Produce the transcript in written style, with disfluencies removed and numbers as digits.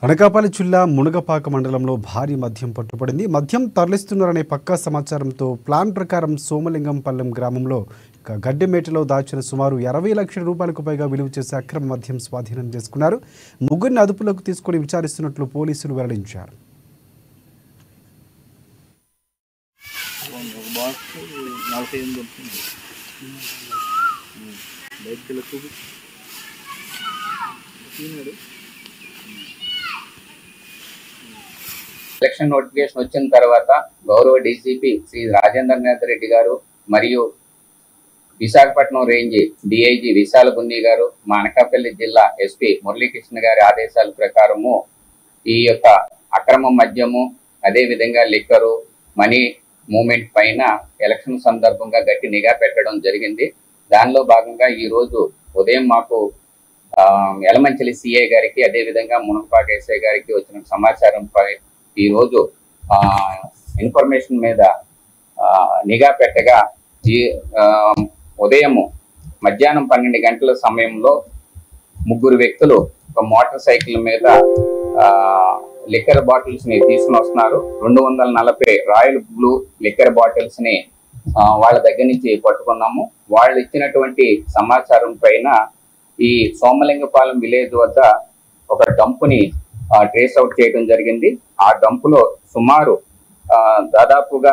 అనకాపల్లి జిల్లా మునగపాక మండలంలో భారీ మద్యం పట్టుబడింది. మద్యం తరలిస్తున్నారనే పక్కా సమాచారంతో ప్లాన్ ప్రకారం సోమలింగంపల్లెం గ్రామంలో గడ్డెమేటలో దాచిన సుమారు 60 లక్షల రూపాయలకు పైగా విలువ చేసే అక్రమ మద్యం స్వాధీనం చేసుకున్నారు. ముగ్గురిని అదుపులోకి తీసుకుని విచారిస్తున్నట్లు పోలీసులు వెల్లడించారు. ఎలక్షన్ నోటిఫికేషన్ వచ్చిన తర్వాత గౌరవ డీసీపీ శ్రీ రాజేంద్రనాథ్ రెడ్డి గారు మరియు విశాఖపట్నం రేంజ్ డిఐజీ విశాల బున్ని గారు, మా అనకాపల్లి జిల్లా ఎస్పీ మురళీకృష్ణ గారి ఆదేశాల ప్రకారము ఈ యొక్క అక్రమ మద్యము, అదే విధంగా లిక్కరు, మనీ మూవ్మెంట్ పైన ఎలక్షన్ సందర్భంగా గట్టి నిఘా పెట్టడం జరిగింది. దానిలో భాగంగా ఈ రోజు ఉదయం మాకు యలమంచిలి సిఐ గారికి, అదే విధంగా మునగపాక ఎస్ఐ గారికి వచ్చిన సమాచారంపై ఈ రోజు ఇన్ఫర్మేషన్ మీద నిఘా పెట్టగా ఉదయము మధ్యాహ్నం 12 గంటల సమయంలో ముగ్గురు వ్యక్తులు ఒక మోటార్ సైకిల్ మీద లిక్కర్ బాటిల్స్ ని తీసుకుని వస్తున్నారు. 240 రాయల్ బ్లూ లిక్కర్ బాటిల్స్ ని వాళ్ళ దగ్గర నుంచి పట్టుకున్నాము. వాళ్ళు ఇచ్చినటువంటి సమాచారం పైన ఈ సోమలింగపాలెం విలేజ్ వద్ద ఒక డంపుని ట్రేస్ అవుట్ చేయడం జరిగింది. ఆ డంపులో సుమారు దాదాపుగా